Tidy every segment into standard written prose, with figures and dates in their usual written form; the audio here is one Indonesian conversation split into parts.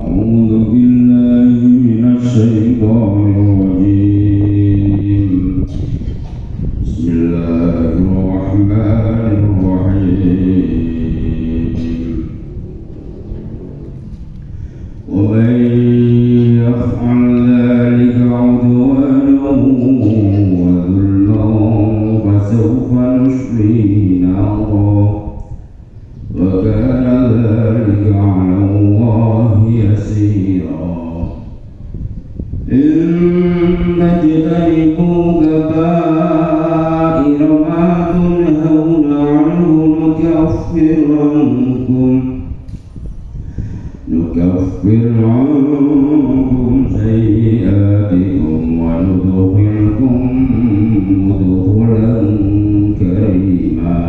أعوذ بالله من الشيطان الرجيم بسم الله الرحمن الرحيم ومن يفعل ذلك عدوانا وذلا فسوف نصليه نارا وكان ذلك على الله يسيرا إن تجتنبوا كبائر ما تنهون عنه نكفر عنكم سيئاتكم وندخلكم مدخلا كريما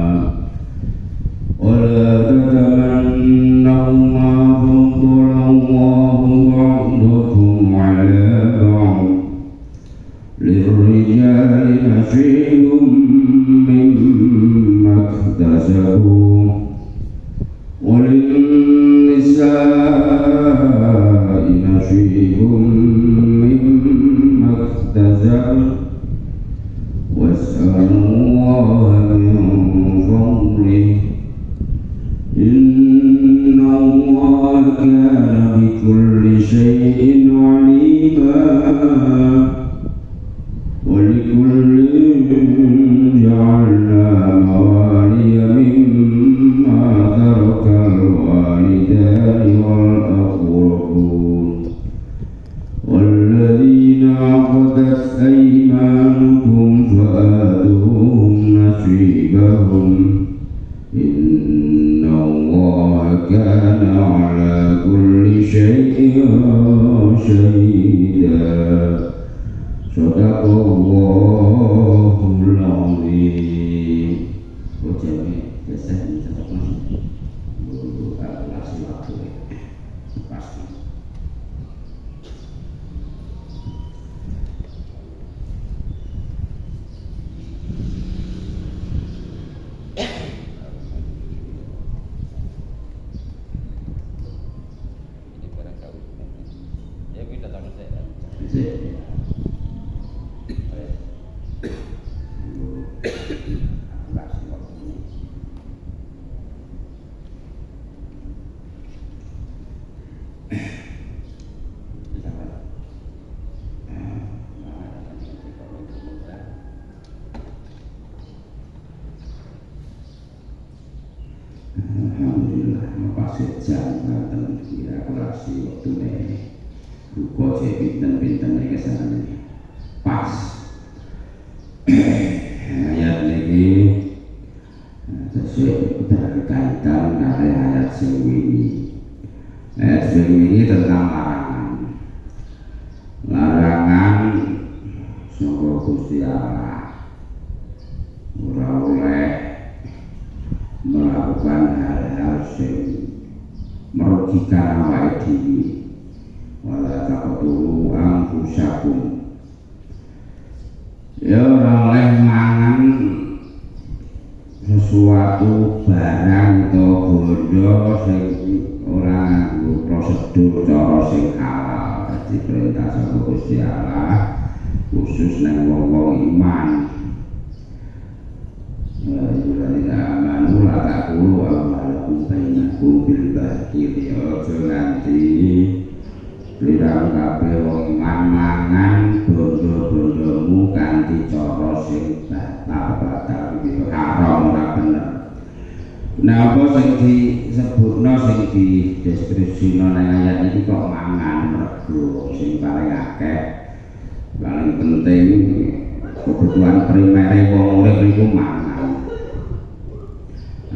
ولا تتمنوا ما فضل الله بعضكم على بعض للرجال نصيب مما اكتسبوا وللنساء نصيب مما اكتسبوا واسألوا الله من فضله إن الله كان بكل شيء عليما ولكل جعلنا موالي مما ترك الوالدان والأقربون والذين عقدت أيمانكم فآتوهم نصيبهم إن الله كان على كل شيء شهيدا صدق الله العظيم وجميع جزاء Alhamdulillah makasih jambatan kira kurasi waktu ini buka je pinten-pinten ini kesana pas ayat ini sesuai berkaitan dengan ayat sewini tentang larangan sangka Gusti Allah ora oleh melakukan hal-hal yang merugikan awake dhewe wala taqtulu anfusakum ya ora oleh mangan sesuatu barang atau bondo sing ora nganggo prosedur cara sing halal dadi perintah saka Gusti Allah khusus nang wong-wong iman manula takulu amalakum bainakum bil batil ojo nganti lirang kabeh wong iman mangan bondo-bondomu kanthi cara sing batal iki haram ora bener. Napa sing disebutno sing dideskripsino nang ayat iki kok mangan mergo sing paling akeh paling penting kebutuhan primer wong urip iku mangan.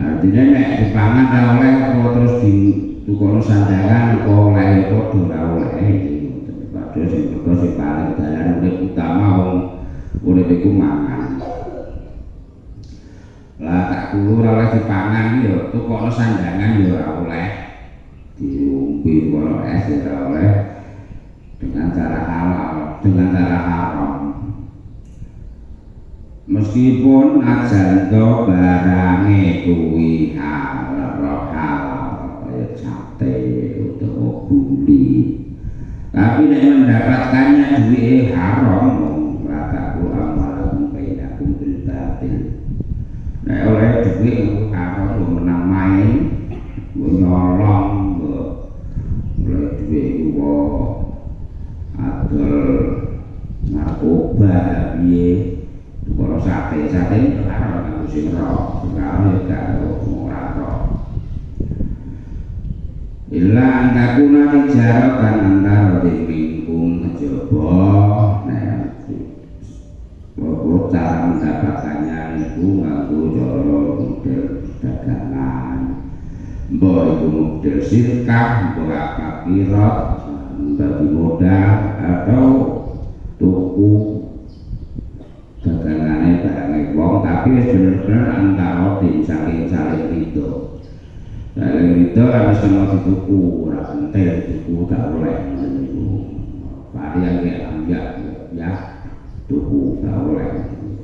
Artinya nek dipangan ra oleh apa terus ditukono sandangan apa oleh padha ra oleh padha sing paling dalan urip utama wong urip iku mangan. Lah tak kulo ra oleh dipangan ya tukono sandangan ya ora oleh diombe ora es ora oleh dengan cara halal dengan cara haram. Meskipun ajan to barange kuwi halal kaya sate utawa budi. Tapi nek mendapatkannya duit haram, lataku amalakum bainakum bil batil. Nek oleh duit haram menang main, nyolong, oleh duit adol narkoba piye. Kalau sate itu haram aku sing roh, kalau gak ora roh. Illa antakuna tijaratan antara dimingkung kejaba. Nah, cara mendapatkannya itu nganggo cara model dagangan. Mbok iku model sirkah, mbok apa kirot, bagi modal atau tuku dagangannya barangnya wong, tapi bener-bener antara tim saling itu. Saling itu harus semua dituku, ora penting dituku gak oleh. Varian ya tuku gak oleh.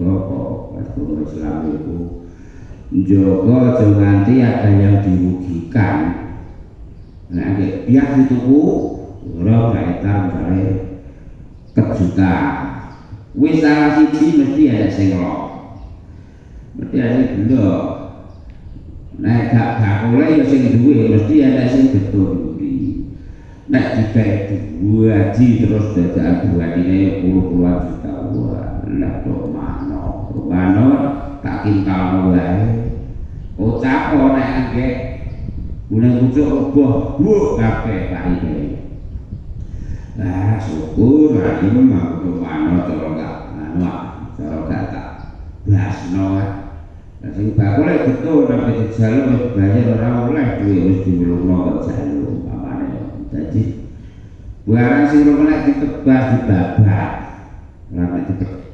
Kok Islam itu njogo aja nganti ada yang dirugikan. Nah, biar dituku ora kaitan misalnya kejutan. Wis salah siji mesti ada sing lok. Mesti ada sing gelok. Nek gak oleh ya sing duwe mesti ada sing betul iki. Nek dikai haji terus dadak buatine puluh-puluhan juta lah kok mano tak kintal wae. Ucap nek angge gulung pucuk boh kabeh paine. Nah, syukur hari ini mau kemana cara gak tak blasno. Sing bakule betul nek dijaluk bayar ora oleh duwe wis diwulungno kok jaluk pamane. Dadi barang sing ora ditebas dibabak. Ora ditebak.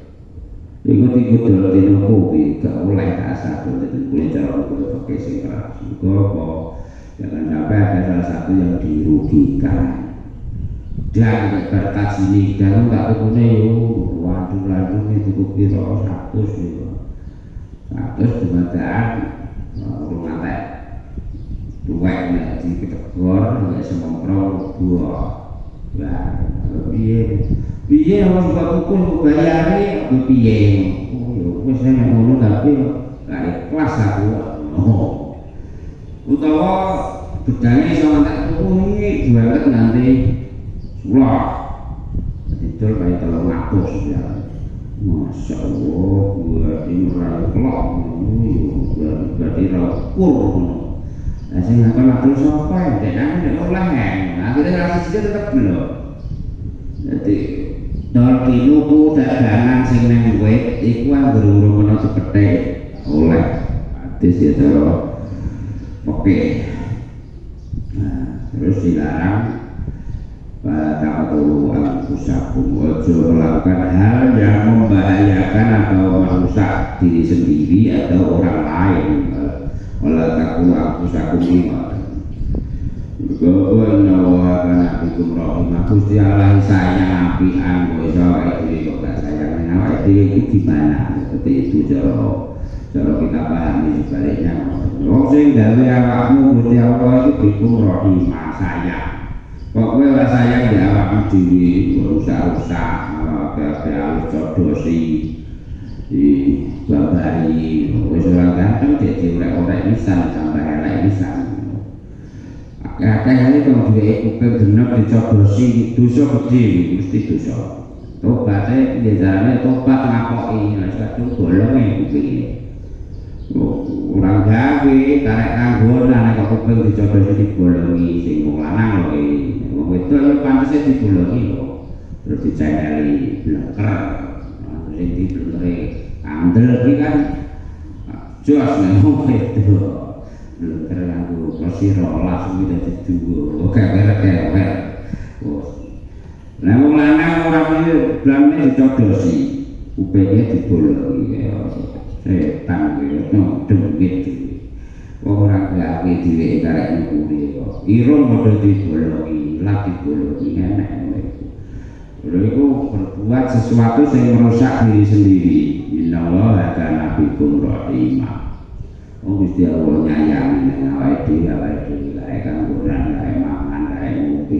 Ikut dulu dino kopi gak oleh asal dadi kuwi cara kudu pakai sing keras. Jangan sampai ada salah satu yang dirugikan. Dan kertas ini jangan tak tukune yo waduh lalu itu kira 100 yo 100 dumadaan rumah teh duwek nek diketegor nek semongkro dua ya piye wong kok tukul bayare piye yo wis nek ngono tapi gak ikhlas aku utawa bedane sama tak tuku iki jualan nanti wah, itu kayak telur ngatus ya. Masya Allah, buat ini raya kelok, berarti rakur. Nah, saya ngapain ngatur sampai, dan nanti dia oleh. Akhirnya rasa juga tetap belum. Jadi, dol kilo tu dagangan sing nang wet, iku kan berurung kena sepete oleh. Artis ya cara, oke. Nah, terus dilarang. Ta'atulu al-fusakum ojo melakukan hal yang membahayakan atau merusak diri sendiri atau orang lain. Wala taqulu al-fusakum lima Gogo innawa kana bikum rahimah Gusti Allah sayang apian kok iso awake dhewe kok gak sayang awake dhewe iki gimana seperti itu cara kita pahami sebaliknya. Wong sing gawe awakmu Gusti Allah iki bikum rahimah sayang. Kok kowe ora sayang ya awakmu dhewe rusak-rusak apa-apa alus codosi di babari wis ora ganteng dadi ora pisan sampai elek pisan. Akeh-akeh kok duwe kuping genep dicodosi dosa gedhe mesti dosa. Tobaté biasane tobat ngakoki nek kadung bolonge kupinge. Ora gawe karek kanggonan nek kuping dicodosi dibolongi sing wong lanang lho itu ya pantasnya dibolongi loh, terus dicairi bleker, terus dibelekeri andel ini kan jelas memang itu bleker aku masih rolas sudah dijual, oke beres. Nah mengenai orang ini belakangnya dicodosi, upenya dibolongi, setan gitu, dengit. Orang gawe dhewe karek nguri kok. Irung padha dibolongi, lak dibolongi enak iku. Lha iku berbuat sesuatu yang merusak diri sendiri. Innallaha kana bikum rahimah. Wong Gusti Allah nyayangi awake dhewe lae kanggo mangan lae ngopi.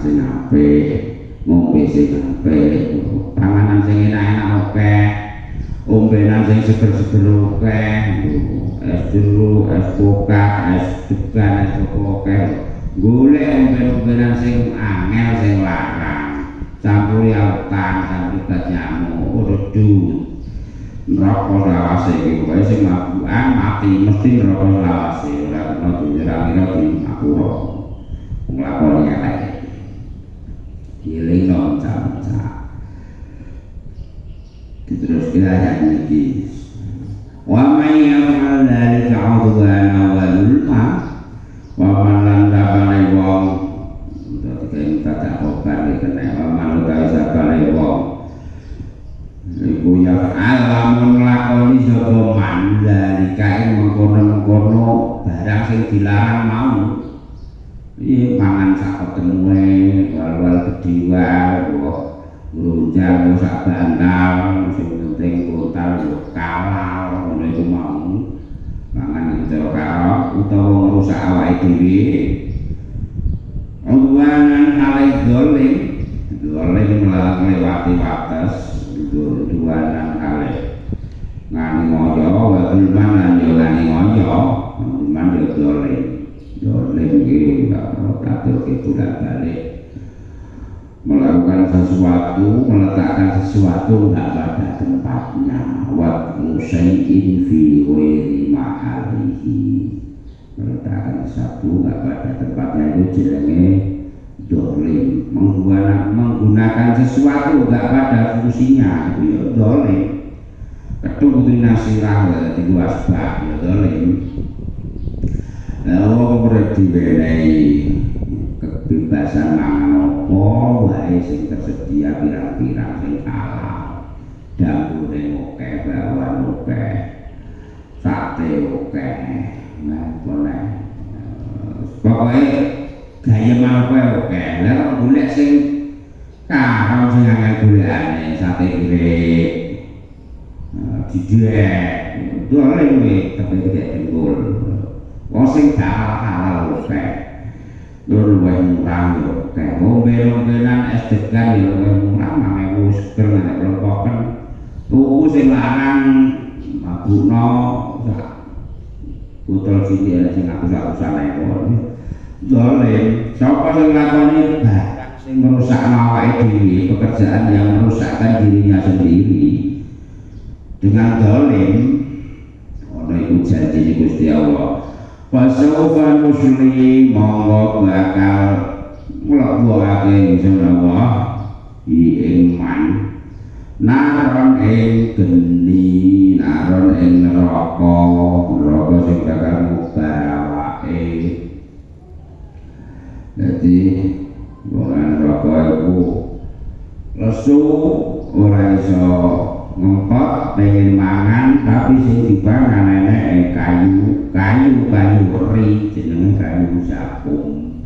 sing apik, ngombe sing apik, panganan sing enak-enak akeh, ombenan sing seger-seger akeh, es jeruk, es pokat, es degan, es akeh. Golek omben-ombenan sing angel sing larang. Campuri autan, campuri gas nyamuk, redut. Neraka lawase iki pokoke sing mabukan mati mesti neraka lawase ora kena dinyerang-nyerang di ngapura nglakoni elek eling non caca terus ayat iki wa may yaf'al dzalika 'udwana wa zulma wa man lam dabane wong dadi kita tak obat kena wa man dabane wong iku ya alamun lakoni sapa mandali kae mengkono-mengkono barang sing dilarang mau iki mangan sak ketemue wal-wal kediwa ngrunjang sak bantal sing penting kotal yo kalal ngono iku mau mangan karo karo utawa ngrusak awake dhewe Uwanan alai dolim melewati batas duanan kali ngani ngoyo wabulman lan yo ngani ngoyo wabulman yo dolim iki katur ketulah balik melakukan sesuatu meletakkan sesuatu tidak pada tempatnya wat musai'in fi ghairi mahalihi meletakkan sesuatu tidak pada tempatnya itu jenenge dolim menggunakan sesuatu gak pada fungsinya itu ya dolim keturunan nasirah ya tiga asbab ya dolim lalu berdiwenai kebebasan mangan apa wae sing tersedia pirang-pirang sing halal dambune oke bawang oke sate oke nah pokoknya gaya mau oke, lalu golek sing karo sing angel golekane sate pirik, didek, dolen kuwi tapi tidak tenggul, wong sing halal oke, lur wae murah oke, omben-ombenan es degan yo murah 1000 seger nek lompoken, tuku sing larang mabukno botol sithik sing atus-atusan ekor. Dolim, siapa yang melakukan barang yang merusak awake dhewe, pekerjaan yang merusakkan dirinya sendiri dengan dolim, ono iku janji Gusti Allah. Pasaufa muslim monggo bakal mlebokake insyaallah iman naron ing geni, naron ing neraka sing bakal mubawake. Jadi bukan rokok itu lesu ora iso ngempot pengen mangan tapi sing dipangan enek kayu ri jenenge kayu sakum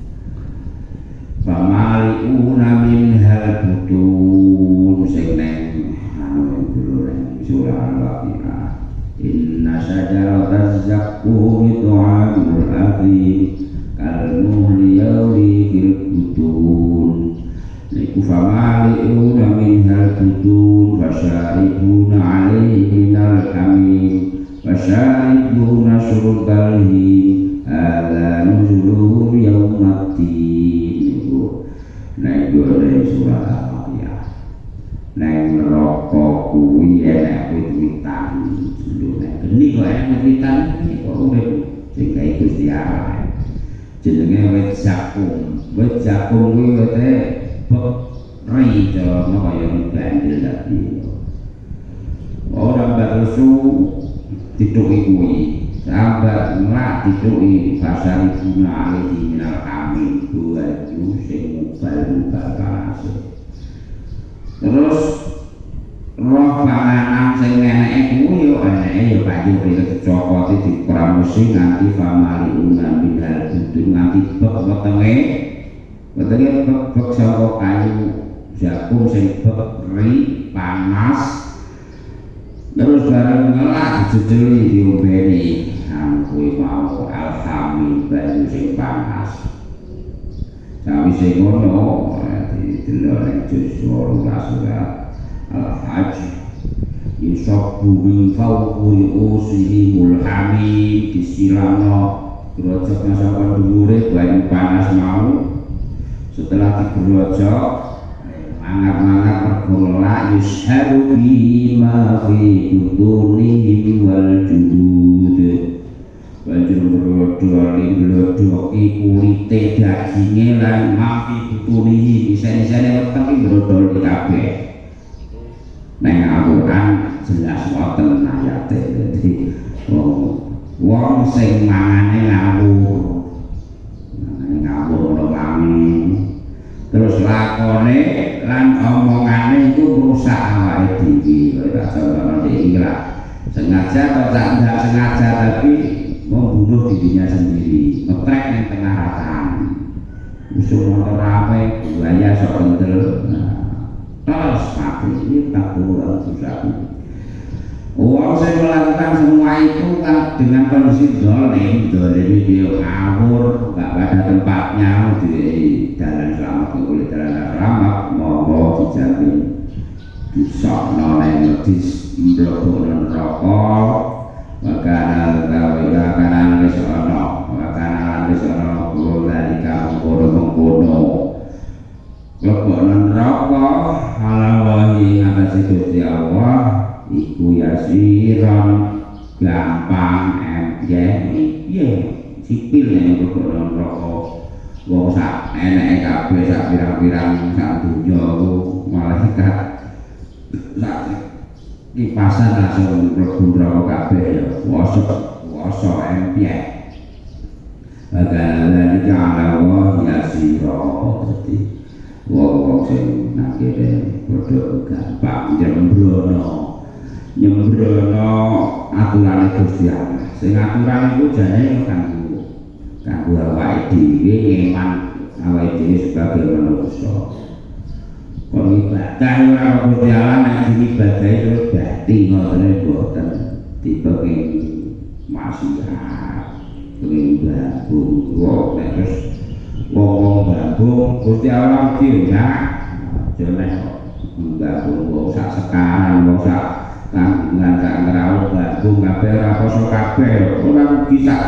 pamaliuna min hal butun sing neng anu durung surah al-Waqiah inna syajarataz zaqqum tu'amul azim al-muhli yawli fil butun liku famali'una minhal butun fasyaribuna alaihi minal hamim fasyaribuna syurbal him ala nuzuluhum yawmaddin naik dari surah al-Waqiah naik neraka kuwi enak wit-witan geni kok enak wit-witan kok urip sing kae Gusti Allah jenenge wit jagung kuwi wite ri jono kaya bandel tadi ora bakso dituki kuwi sambat ora dituki pasar guna ali minal amin baju sing mubal palase terus roh panganan sing eneke kuwi yo eneke yo banyu dicokoti dipramusi nganti famali una bidal bidung nganti bek wetenge bek saka kayu jagung sing bek ri panas terus bareng ngelak dijejeli diombeni kuwi mau alhamdulillah banyu sing panas Sawise ngono didelok ning juz 12 surat Al-Hajj yusabu min fawqi usihi mulhami disilamno grojok saka dhuwure banyu panas mau setelah digrojok mangat-mangat pergola yusharu bima fi butunihi wal julud banjur ngrodol-ngrodol kulite daginge lan mafi butunihi isen-isene weteng ngrodol kabeh nang Al-Qur'an jelas wonten ayate dadi wong sing mangane ngawur wangi terus lakone lan omongane iku rusak awake dhewe ora contohno iki lah sengaja atau tidak sengaja tapi membunuh dirinya sendiri ngetrek ning tengah ratan musuh motor rame buaya sok kendel terus mati ini tak kurang susah. Orang yang melakukan semua itu kan dengan kondisi dolim dia ngawur, gak pada tempatnya di dalam selamat, oleh dalam selamat mau dijamin disok noleng dis mlebu rokok makanan wis ana kulo dari kamu kono lebokno rokok halawahi ngatasi Gusti Allah iku yasiran gampang piye sipil yang berkonon rokok wong sak eneke kabeh sak pirang-pirang sak donya malaikat sak kipasan langsung mlebu rokok kabeh ya woso piye bagaimana dikala yasiran dadi wong sing nakire padha gampang nyembrono aturan Gusti Allah. Sing aturan iku jane kanggo awake dhewe ngeman awake dhewe sebagai manusia. Kok ibadah ora Gusti Allah nek ibadah terus berarti ngoten boten dipenging maksiat. Penging babung wong nek wis wong babung Gusti Allah iki enggak jeneng babung wong sak sekaran wong sak kandungan sak ngerawat babung kabeh ora poso kabeh ora bisa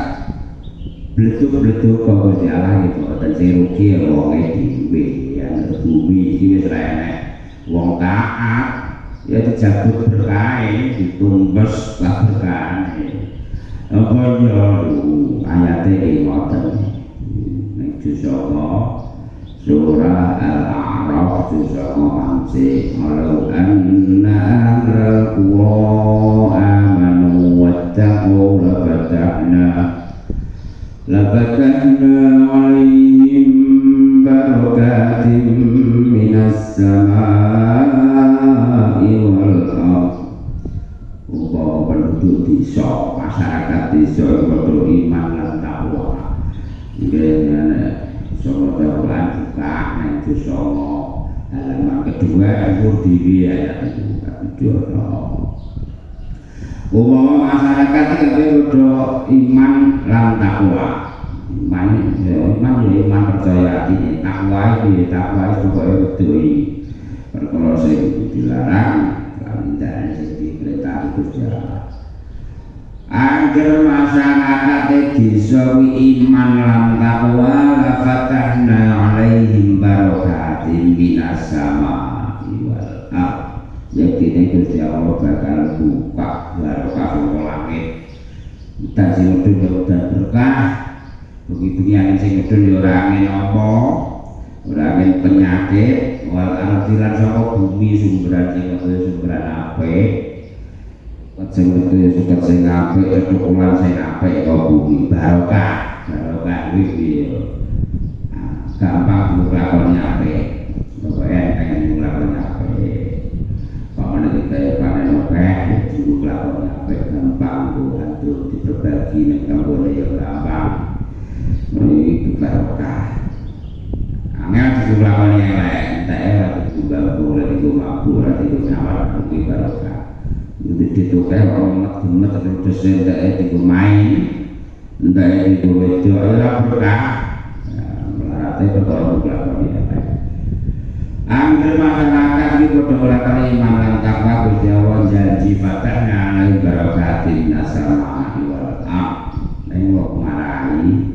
bleduk-bleduk kok Gusti Allah iki boten sing rugi wong dhewe ya bumi iki wis ra enek wong taat ya dijabut berkahe ditumbes berkahane apa ya ayate iki ngoten ning juz surah Al-A'raf juz 5 walau anna ahlal qura amanu wattaqu lafatahna alaihim barakatim minas samai wal ardh umpama penduduk desa masyarakat desa kudu iman lan takwa Songo bulan buka nang dosa halaman kedua umur diri ayat itu umpama masyarakat itu kudu iman lan takwa iman ya percaya iki takwa iki pokoke kudu perkara sing dilarang lan dan sing diperintah Gusti Allah. Agar masyarakat desa iman lan takwa la fatahna alaihim barakatin minas samai wal ardh. Jadi Gusti Allah bakal buka barokah sing langit. Udan sing medhun udan berkah. Begitu yang sing medhun ora angin apa, ora angin penyakit, wal ardh lan saka bumi sumberan apik. Sing itu suka sing apik ketukulan sing apik kok bumi barokah iki gampang nglakoni apik pokoke pengen nglakoni apik kok ana iki panen akeh nglakoni apik gampang atur diperbagi nek kanggone ya gampang iki barokah angel nglakoni elek entek ora ditunggal boleh iku mampu ora ditawar iki barokah itu kayak orang gemet terus entek iku main entek iku wedok ora berkah melarat tapi perkara nglakoni elek. Angger masyarakat iki padha ora terima lan takwa Gusti Allah janji fatahna alai barakatin nasama'i wal ard. Ning wong marani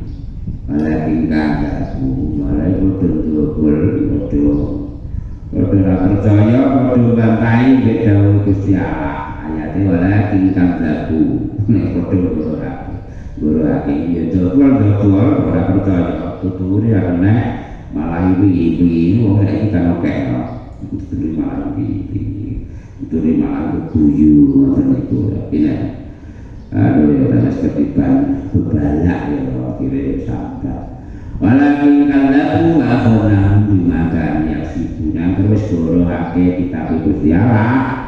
walakin kanggaku malah betul-betul ora percaya padha bantahi mek dawuh Gusti Allah. Ayate walakin kanggaku nek padha ora iki ya dodol ora percaya tuturi ana malah iki wong iki kan kena terima iki terima guyu ngoten iku pina aduh ya wis ketiban bebalak ya kira sambat walakin kalaku akhona dimakan ya sibuna terus gorohake kitab Gusti Allah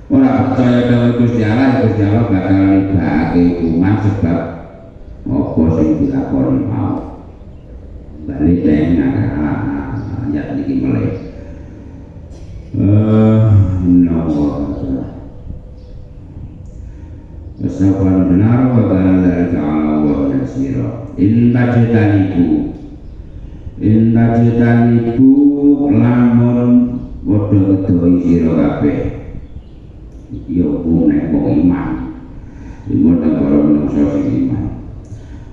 ora percaya karo Gusti Allah bakal nibake hukuman sebab apa sing dilakoni mau balik dengan ayat ini mulai Wassalamualaikum benar wa ta'ala ta'ala wa nasira inna jitaniku lamun wadah kedoi siro kabeh ya kunek kok iman iman dan para menungso sing iman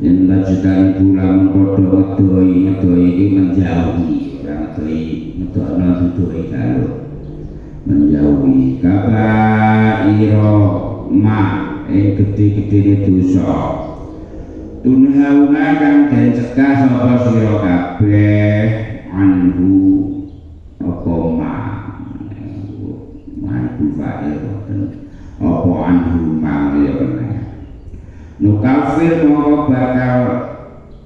inna jitaniku lamun wadah kedoi ini menjauhi orang kedoi kalau menjauhi kabairo ma gede-gede dosa tunhauna kang den cegah sapa sira kabeh anhu apa itu fa'il apa anhu ma ya bener nukafir mongko bakal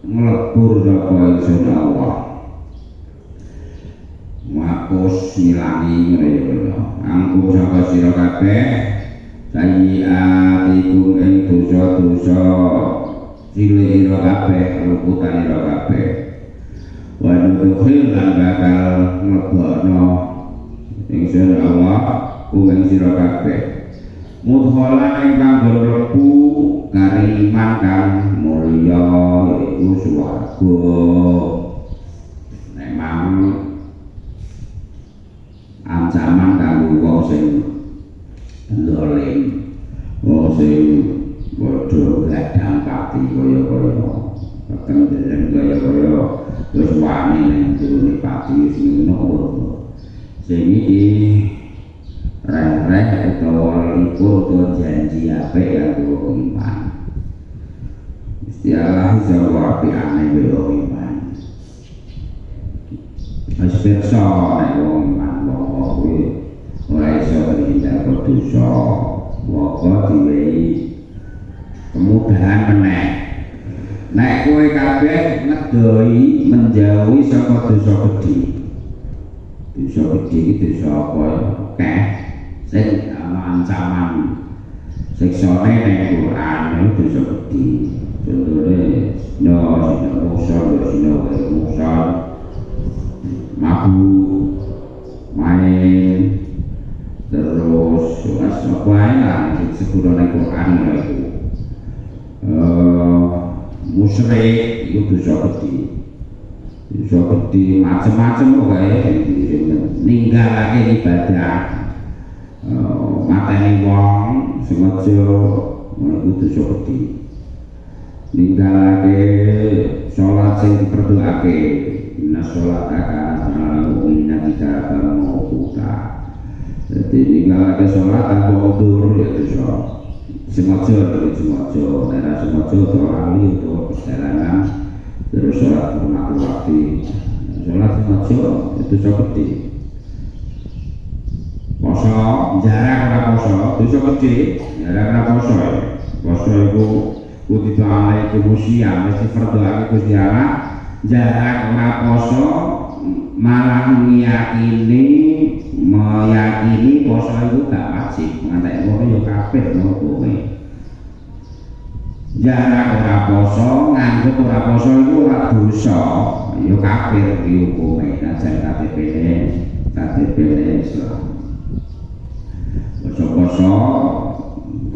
nglebur sapa ingsun Allah makus milangi ngene angku saka sira kabeh sayiatikum ing dosa-dosa cilik ira kabeh luputan ira kabeh wa nudkhil lan bakal mlebokno ingsun Allah ing sira kabeh mudkhalan ingkang mlebu kariman kang mulya iku swarga memang ancaman kanggo wong sing dolim wong sing bodho gadang pati kaya-kaya ketenggelam kaya-kaya wis wani ning jero pati sing ngono sing iki rek-rek utawa likur janji apik kanggo iman Gusti Allah jawab apikane karo iman wis pirsa nek wong iman wong kuwi ora iso dihindarke dosa moko diwehi kemudahan meneh nek kowe kabeh ngedoi menjauhi saka dosa gedhe iki dosa apa ya akeh sing ancaman siksane ning Quran dosa gedhe contone sino mabuk main terus aswae sepurane Quran itu musyrik itu dosa gedhe macam-macam kae ninggalake ibadah mateni wong sengaja itu dosa gedhe ninggalake salat sing diperdoake inna sholata kanat mu'minina kitaban mawquta jadi ninggalake salat tanpa udzur ya dosa sengaja ora sengaja terlali utawa perjalanan terus sholat hormat waktu sholat sengaja itu dosa gedhe poso jarak ora poso dosa gedhe jarak ora poso iku kutiba alaikum syiyam mesti fardhu Gusti Allah jarak ora poso malah meyakini poso itu gak wajib ngantek ngono ya kafir hukume jarak ora poso nganggep ora poso iku ora dosa ya kafir hukume najan KTP-ne Islam poso-poso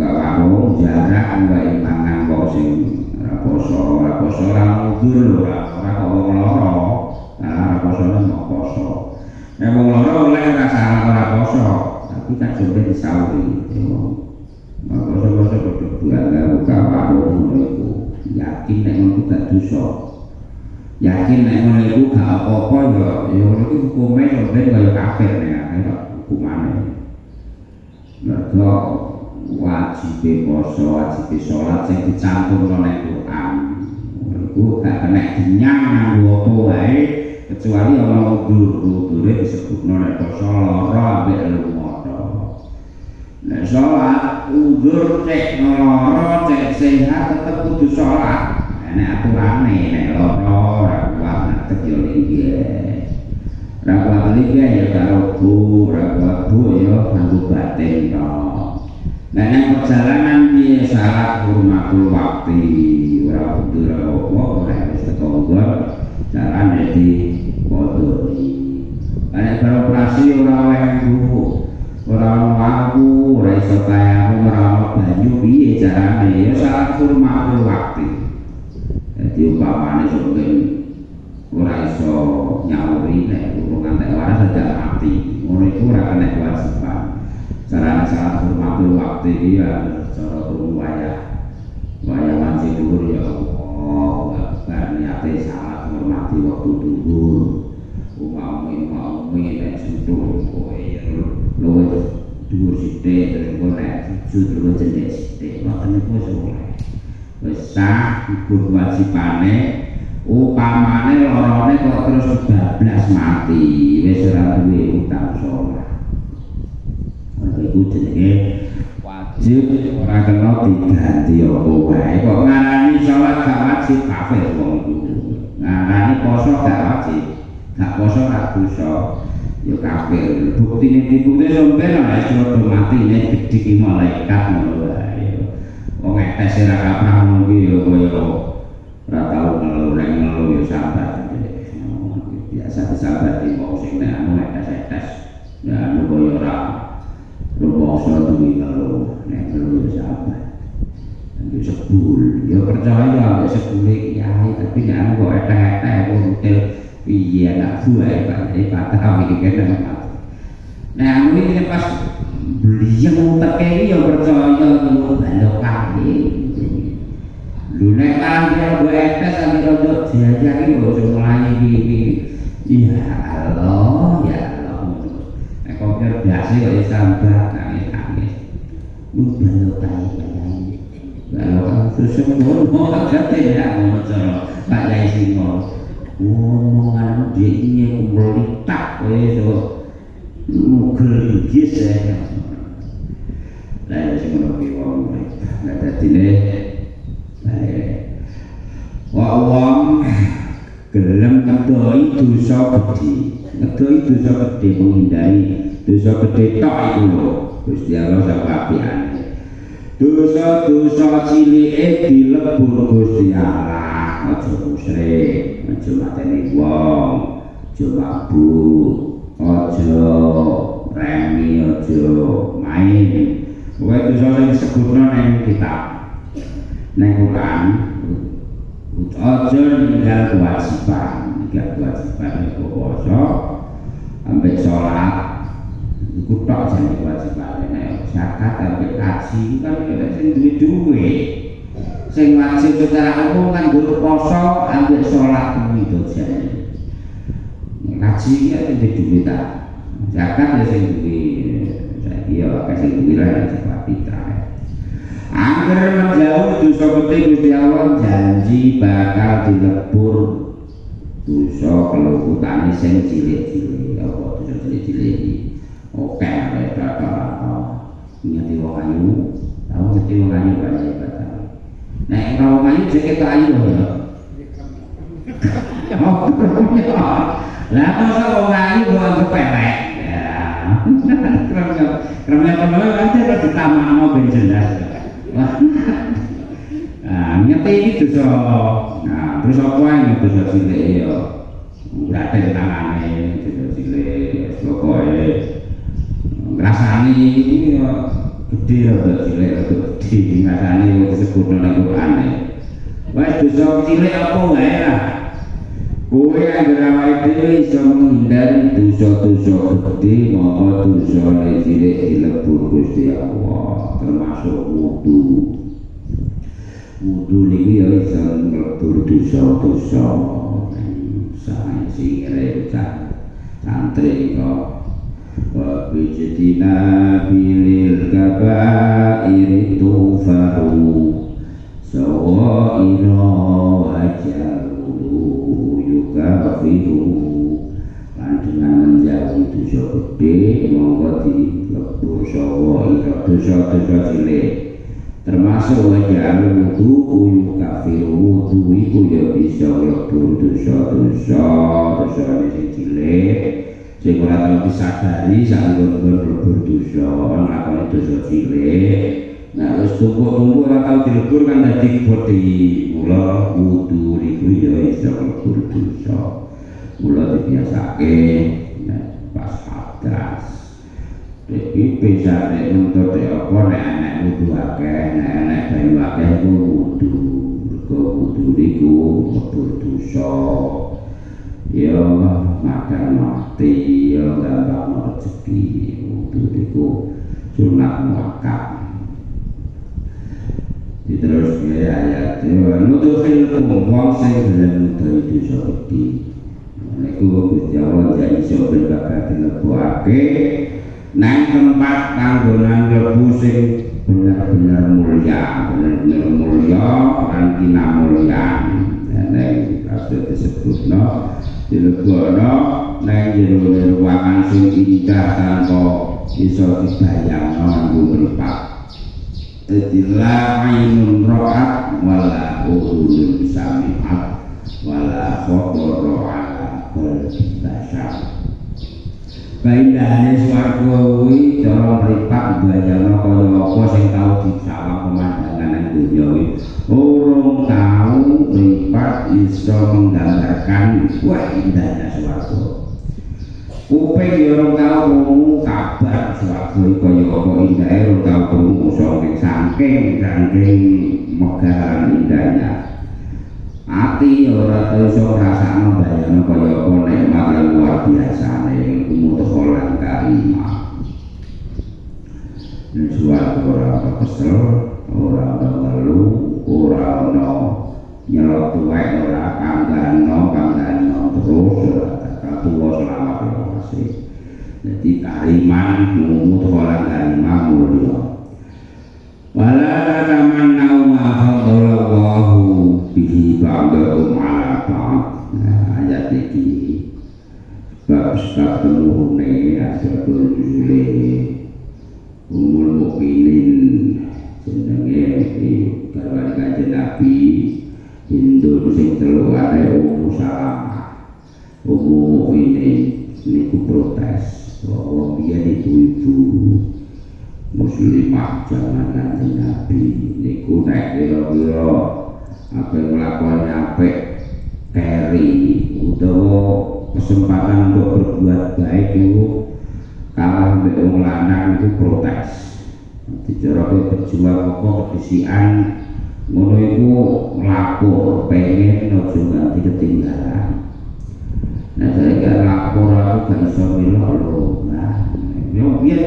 gak warung jarak wae mangan wong sing ora poso ora ngudur ora kok wong lara wong loro oleh ora salah ora poso, tapi kan sampe disauri. Poso-poso padha buangga buka warung ngono iku. Yakin nek ngono gak dosa. Yakin nek ngono iku gak apa-apa ya ngono iku hukume sampe kaya kafir nek hukumane. Mergo wajib poso, wajib salat sing dicantumno ning Quran. Iku gak kena dinyang nganggo apa wae kecuali ana udur-udure disebutno nek poso lara ambek lumoto. Nek salat udur cek lara cek sehat tetep kudu salat. Nek aturane nek lara ora kuat tetep yo linggih. Ora kuat linggih ya karo bu, ora kuat bu ya nganggo batin to. Nah, yang perjalanan di salat hurmatul waktu ora kudu apa ora wis tetonggon jalan dadi padha. Nek beroperasi ora oleh nganggo ora aku ora iso kaya ora banyu piye carane ya salat hurmatul waktu. Dadi umpamane sampeyan ora iso nyauri nek urungan nek waras aja mati. Ngono iku ora kena kewajiban. Cara salat hurmatul waktu iki ya cara krungu wayah wanci dhuwur ya Allah bar niate salat hormati waktu dhuwur umami nek sutuh kowe ya luwih dhuwur sithik terus nek sujud luwih cendhek sithik ngoten niku wis oleh wis sah iku wajibane upamane lorone kok terus bablas mati wis ora duwe utang salat. Iku jenenge wajib ora kena diganti apa wae. Kok ngarani salat gak wajib kafir wong iku. Ngarani poso gak wajib. Gak poso ora dosa. Ya kafir. Buktine dibukti sampeyan ora iso mati nek gedhi malaikat ngono wae. Wong etes ora kaprah ngono ki ya kaya ora tau ngelu ya sabar. Biasa sabar di wong sing nek anu etes-etes. Ya anu kaya ora Rumah duwi karo nek perlu sabar. Nanti sebul, ya percaya ambek sebule kiai tapi nek kok etek-etek hotel piye nak buae Pak patah iki kene. Nek anu iki pas beliau teke ya percaya ngono balok iki. Lho nek kan gue etes sampe rodok diajak iki kok mulai iki. Ya Allah, ya kompir biasa kok sambat nangis-nangis. Balok kae. Balok terus ngono kate ya ngono cara Pak Yai Singo. Ngomongan dhekne kumlitak kowe iso mugel gis ya. Lah sing ngono ki wong. Lah dadine wong gelem ngedoi dosa gedhe. Ngedoi dosa gedhe menghindari dosa gedhe tok iku lho. Gusti Allah sapapiane. Dosa-dosa cilike dilebur Gusti Allah. Aja musyrik, aja mateni wong, aja mabuk, aja remi, aja main. Kowe dosa sing disebutno ning kitab. Ning Quran aja ninggal kewajiban, itu poso, ambek sholat, itu tok jadi kewajiban. Zakat ambek haji kan kita sing duwe, sing wajib secara umum kan guru poso, ambek sholat itu jadi. Haji ya sing duwe tak, zakat ya sing duwe, saya kira kasih duwe lah zakat fitrah. Angger menjauh dosa gede Gusti Allah janji bakal dilebur dosa keluputane sing cilik-cilik apa dosa cilik-cilik iki. Oke, kata ngeti wong ayu, tau ngeti wong ayu bae batal. Nek wong ayu jek ketok ayu lho. Lah masa wong ayu kok pelek. Ya. Kremnya aja kok ditamano ben jelas. Nah, ngerti iki dosa. Nah, terus apa yang dosa cilik ya? Graten tangane dosa cilik, pokoke ngrasani iki ya gedhe rada cilik rada gedhe ngrasani disebut nang Quran. Wes dosa cilik apa wae lah. kowe anggere awake dhewe iso menghindari dosa-dosa gedhe maupun dosa cilik dilebur Gusti Allah termasuk wudu. Wudu niki ya iso nglebur dosa-dosa sae sing recah santri kok wa bijtina bilil kabairi tufaru sawa ina wajalu yukafiru lan dengan menjauhi dosa gede monggo dilebur sawa ina dosa-dosa cilik termasuk wajah wudu yukafiru wudu iku ya bisa nglebur dosa-dosa sing cilik sing ora tau disadari sak nglebur dosa nglakoni dosa cilik. Nah, wis tumpuk-tumpuk ora tau dilebur kan dadi bodi. Mula wudu iku ya iso nglebur dosa. Mula dibiasake nek pas hadas. Iki pesane nuntut apa nek anak wudu akeh, nek anak banyu akeh iku wudu. Mergo wudu iku nglebur dosa. Ya makan mati ya tambah rezeki. Wudu iku sunat muakkad. Terus ayat nutuh ilmu wong sing gelem nutuh dosa gedhe. Niku Gusti Allah ya iso ben bakal dilebokake nang tempat panggonan mlebu sing bener-bener mulya, bener-bener mulya lan kinamulyan. Nek kabeh disebutno dilebokno nang jero ruangan sing indah tanpa iso dibayangno nganggo mripat. La ainun ra'at wala udhunun sami'at wala khatara ala qalbi bashar. Kaindahane swarga kuwi cara mripat bayangno kaya apa sing tau disawang pemandangan nang donya kuwi. Urung tau mripat iso menggambarkan wah indahnya swarga. Kuping ya ora tau krungu kabar swarga kaya apa indahe ora tau krungu saking megaran indahnya. Ati ora tau iso ngrasakno bayangno kaya apa nikmat lan luar biasane mudholan karimah. Swarga ora ana kesel, ora ana ngeluh, ora ana nyelot tuwek, ora kanggano terus katuwa selawat masih. Jadi karimah mudholan karimah mulya. Wala tatamannau ma faddalallahu bihi ba'dakum ala ba'd. Ayat iki sebab temurune asbabul nuzule umul mukminin jenenge garwane Kanjeng Nabi Hindu sing telu are Ummu Salamah. Ummu mukminin niku protes bahwa biyen itu ibu muslimah zaman Kanjeng Nabi niku nek kira-kira apa nglakoni apik keri utawa kesempatan untuk berbuat baik itu kalah mbek wong lanang itu protes. Dijarake berjuang apa kedisian ngono iku lapor pengen aja nganti ketinggalan. Nah saya lapor aku gak iso milo lho. Nah yo piye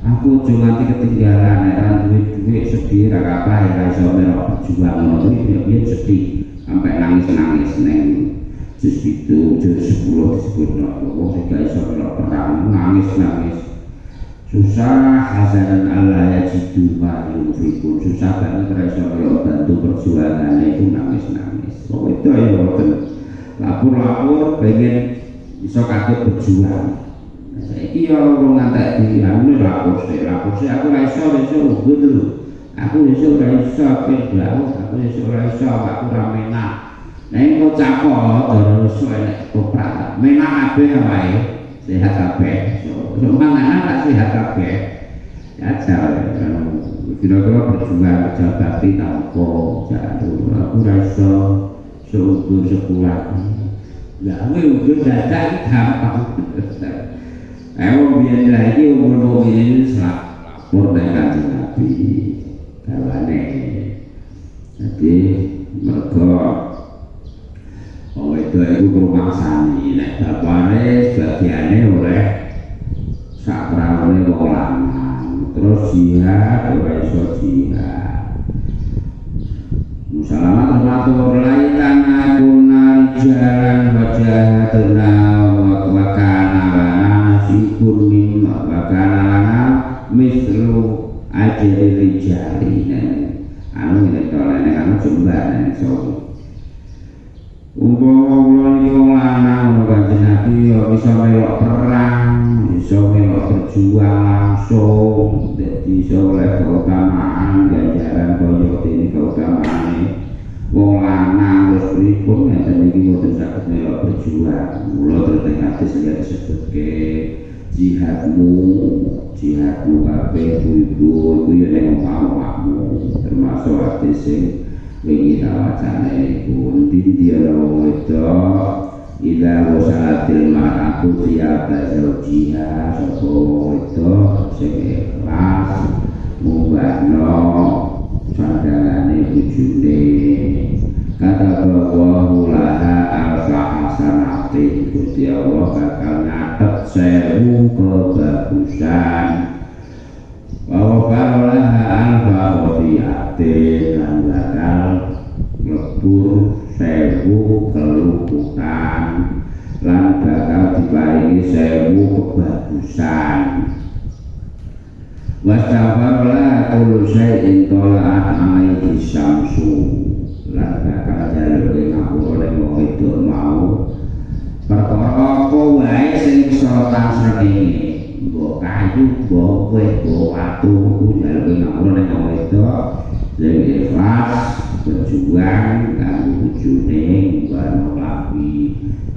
aku aja nganti ketinggalan nek ora duwe sedih ra kapan ra iso melo berjuang ngono iki piye sedih sampai nangis-nangis neng jus itu jus 10 disebutno wong sing gak iso melo perang nangis-nangis susah hasanan Allah ya jidu ma yunfikun susah banget ra iso melo bantu perjuangan itu nangis-nangis kok itu ya boten lapor-lapor pengen iso katut berjuang. Saiki ya wong ngantek di anu lapor sik aku ra iso ugut lho. Aku iso ora iso pedhaus, aku iso ora iso aku ra menah. Nek kok capok terus enek koprak. Menah kabeh wae, sehat kabeh. Sok manganan tak sehat kabeh. Ya jare kira-kira berjuang jabati tanpa jatuh. Aku ra iso ugut sekolah. Ya ugut dadak gampang. Ewo biyen lagi umur mukmin lapor nek Kanjeng Nabi gawane. Jadi mergo wedok iku rumangsani nek bapane sebagiane oleh sakrawone wong lanang terus jihad ora iso jihad musalamat matur laitan akuna jalan wajhatuna wa kana lana nasibun mimma wa kana lana mislu ajri rijalina anu nek oleh anu jumlah so umpama kula niki wong lanang kanjeng Nabi ya bisa melok perang, bisa melok berjuang langsung, dadi iso oleh keutamaan ganjaran kaya dene keutamaane wong lanang terus pripun ngeten iki mboten saged melok berjuang. Mula terus hadis iki disebutke jihadmu kabeh ibu ya ning omahmu termasuk hadis sing wingi tawacane iku dia wedok ila wasalatil mar'atu tiada zawjiha sapa wedok sing ikhlas mubahno sandangane bojone kata bahwa laha alfa hasanati Gusti Allah bakal nyatet 1000 kebagusan bahwa laha alfa khotiatin lan bakal lebur 1000 kelupukan lan bakal diparingi 1000 kebagusan wastaghfarla kullu syai'in tala'at alaihi syamsu lan bakal jaluk ngapura ning wong wedok mau perkara apa wae sing sorotan srengenge mbok kayu mbok kowe mbok watu jaluk ngapura ning wong wedok sing ikhlas berjuang kanggo bojone bareng lawi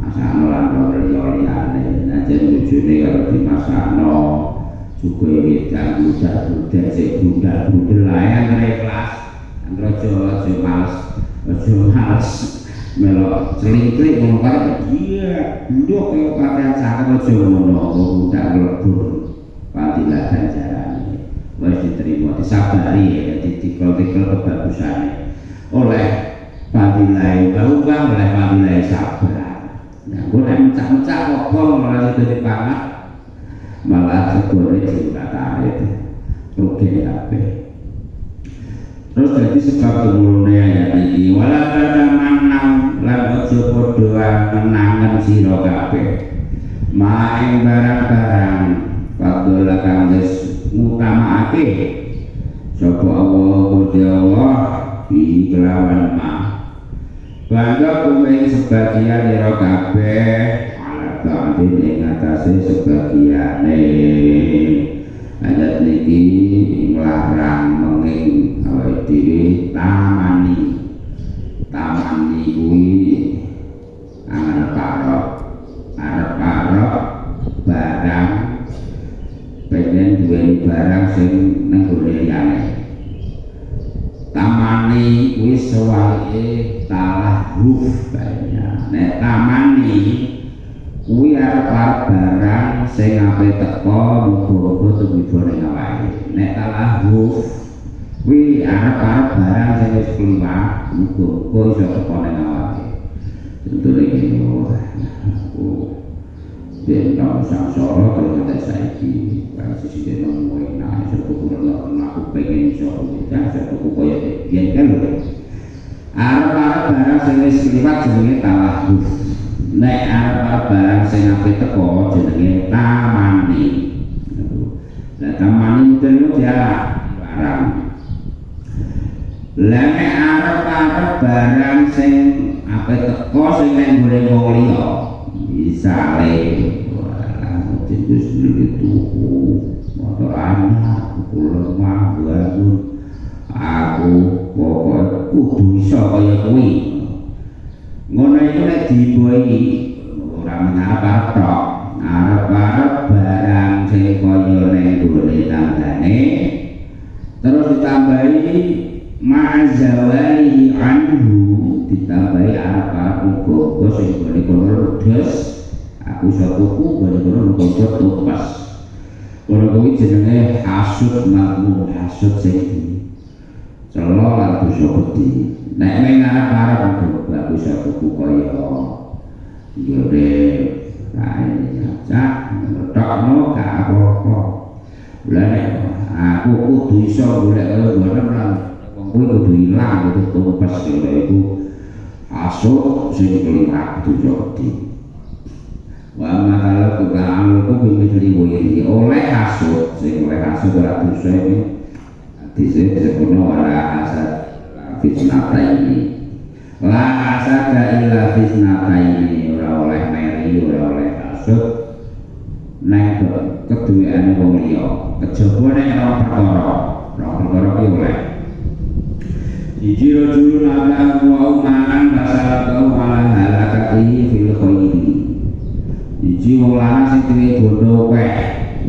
asane lan liyane najan bojone karo dimasakno juga iki kanggo dadek sing bundal-bundel ae anggere ikhlas anggere aja males melok celingkrik ngono kae iya nduk kaya pakaian cakep aja ngono ndak lebur padilah ganjarane wis diterima disabari ya ditikel-tikel kebagusane oleh fadilah bahwa oleh fadilah sabar. Nah, boleh mencak-mencak kobong malah itu dipangat, malah segore dibatare rugi kabeh. Terus jadi sebab tumurune ayat iki wala kada manang lan aja padha menangan sira kabeh. Maing barang-barang padha kang wis ngutamakake sapa Allah Gusti Allah di kelawan ma bangga kuwi sebagian ira kabeh ala ta'dil ing atase sebagiane ayat niki nglarang menging awake dhewe tamani kuwi arep barang pengen duweni barang sing nang gone liyane tamani kuwi sewalike talahuf kayaknya nek tamani kuwi arep barang sing ape teko muga-muga tujuh ning awake nek talahuf kuwi arep barang sing wis kliwat muga-muga iso teko ning awake tentu iki aku dene sangsara terus saiki sisi dene moe nah iso kurang aku pengen iso bisa tuku koyo yen kan lho arep barang sing wis kliwat jenenge talahuf nek arep barang sing ape teko jenenge tamani lah tamani itu dia barang lah nek arep barang sing ape teko sing nek golek wong liya misale terus itu motor anak kula mah aku pokok kudu iso kaya kuwi ngono iku nek dibohi ora menapa tok arep barang sing kaya ning gone tanggane terus ditambahi ma'zawali anhu ditambahi arep uga sing gone kono ludes aku iso tuku gone kono ludes tupas kono kuwi jenenge hasud makmu hasud sing celo lan dosa gedhi nek ning arep-arep bagus aku kaya Gede kayaknya cak tokno gak apa-apa. Lah nek aku kudu iso golek kaya ngono lan wong kuwi kudu ilang kudu tumpes kaya iku asuk sing kelima kudu jodi. Wa masalah kegamu ku bimili wiri oleh asuk sing oleh asuk ora dosa iki dise sekono ora asat fitnah ini. La asada illa fitnah ini ora oleh meri ora oleh asuk nek keduweane wong liya kejaba nek ora perkara ki oleh siji rajulun ala wa umanan basal ala halakati fil khairi siji wong lanang sing duwe bondo weh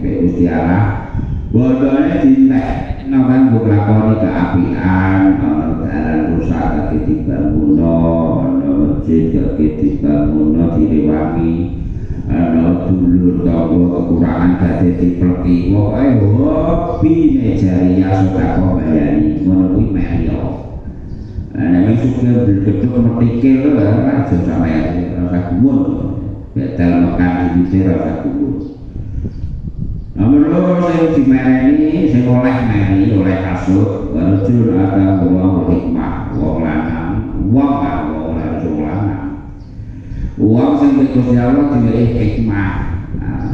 mek Gusti Allah bondone dintek nang kanggo nglakoni keapian ana dalan rusak ketibanguno ana masjid ketibanguno direwangi ana dulur tangga kekurangan dadi dipleki pokoke hobine jariah sedekah bayani ngono kuwi meriyo ana wis sugih betul metikil ora aja sampe rasa gumun betal makan iki rasa gumun nomor loro sing dimereni sing oleh meri oleh kasut rajul ada wong hikmah wong lanang wong lanang wong sing Gusti Allah diwehi hikmah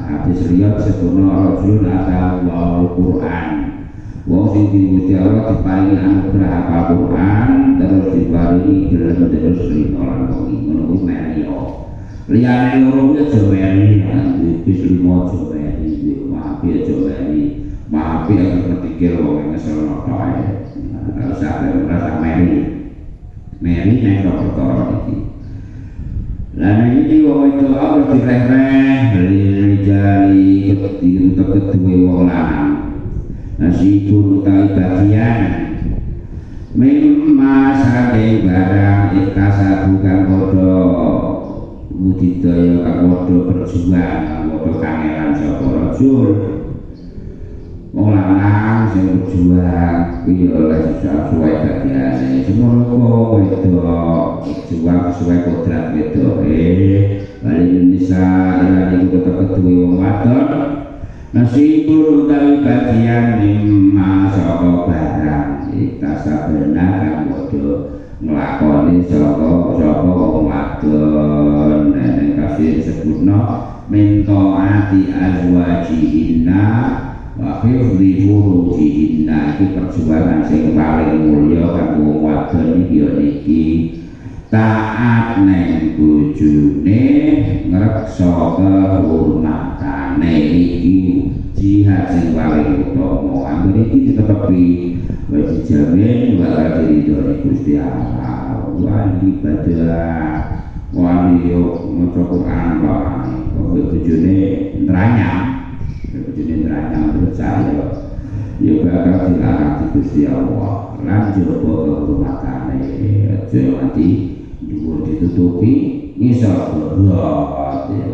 hadis riwayat sedono rajul ada wong Quran wong sing Gusti Allah diparingi anugerah Al-Qur'an terus diparingi gelem terus lan ngono kuwi meri liyane loro kuwi aja meri wis limo aja meri maafi aja meri maafi aja ketikir wong ngeselno kae ora usah meri nek perkara iki. Lan iki wong itu harus direh-reh jari untuk kedua wong lanang. Nasibun utawi bagian mimma saking barang ikasa bukan podo budidaya kang podo berjuang podo kangelan sapa rajul wong lanang sing berjuang kuwi oleh sesuai bagiane semono kok wedok berjuang sesuai kodrat wedoke bali Indonesia ila iku tetep duwe wong wadon nasibul utawi bagian mimma saka barang ikasa benar kang podo nglakoni saka wong wadon nek kasih disebutno minta ati azwajihinna wa hifdhi furujihinna iki perjuangan sing paling mulya kanggo wong wadon iki ya niki taat neng bojone ngreksa kehormatane iki jihad sing paling utama anggere iki ditetepi wis dijamin bakal diridhoi Gusti Allah wali ibadah wali yo maca Quran wae bojone ndranyang percaya ya bakal dilarang di Gusti Allah lan jowo kehormatane aja nganti dhuwur ditutupi ngisor berot ya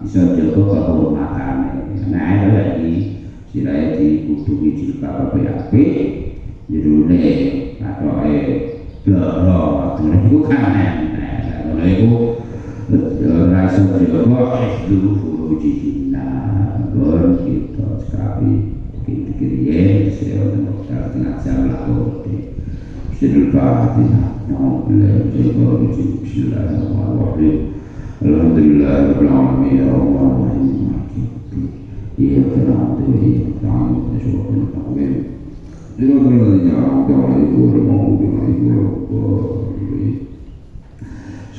iso jowo kehormatane nah lagi sirahe dikuduki jilbab apik jerone katoke bloro iku kan ngono iku ora iso jowo dulu jihina gol kita sekali kiri-kiri saya untuk tengah jam lalu Sidul Fatihah Bismillahirrahmanirrahim Alhamdulillahirabbil alamin arrahmanirrahim iya kenapa ini kamu syukur takbir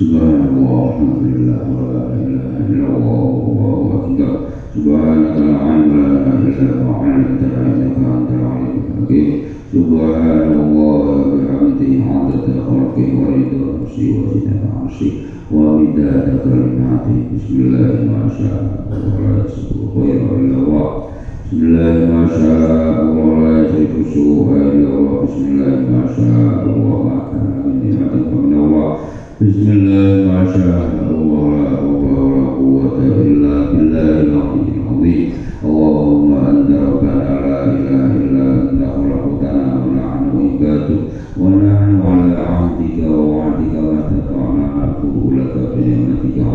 Subhanallah alhamdulillah wa la ilaha illallah wallahu akbar subhanaka la ilma lana illa ma 'allamtana innaka antal alimul hakim subhanallah wa bihamdihi 'adada khalqihi wa ridha nafsihi wa zinata 'arshihi wa midada kalimatihi bismillahirrahmanirrahim ma syaa Allah la yasbiqu khairan illa Allah bismillahirrahmanirrahim ma syaa Allah la yasbiqu su'a illa Allah bismillahirrahmanirrahim ma syaa Allah ma kana min ni'matin fa min Allah Bismillah masyaallah la haula wala quwwata illa billahil aliyyil azim Allahumma anta rabbana la ilaha illa anta khalaqtana wa nahnu ibaduk wa nahnu ala 'ahdika wa wa'dika wa tata'ana aqulu laka bi ni'matika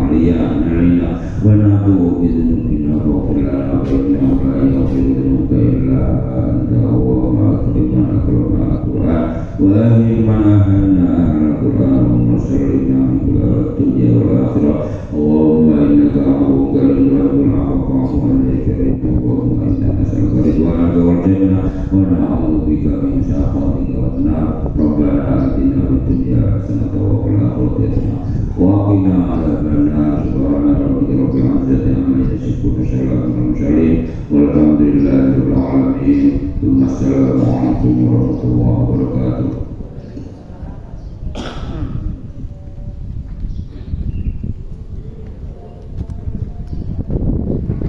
ونعوذ بك من سخطك والنار ربنا آتنا في الدنيا حسنة وفي الآخرة حسنة وقنا عذاب النار سبحان ربك رب العزة عما يصفون وسلام على المرسلين والحمد لله رب العالمين ثم السلام عليكم ورحمة الله وبركاته.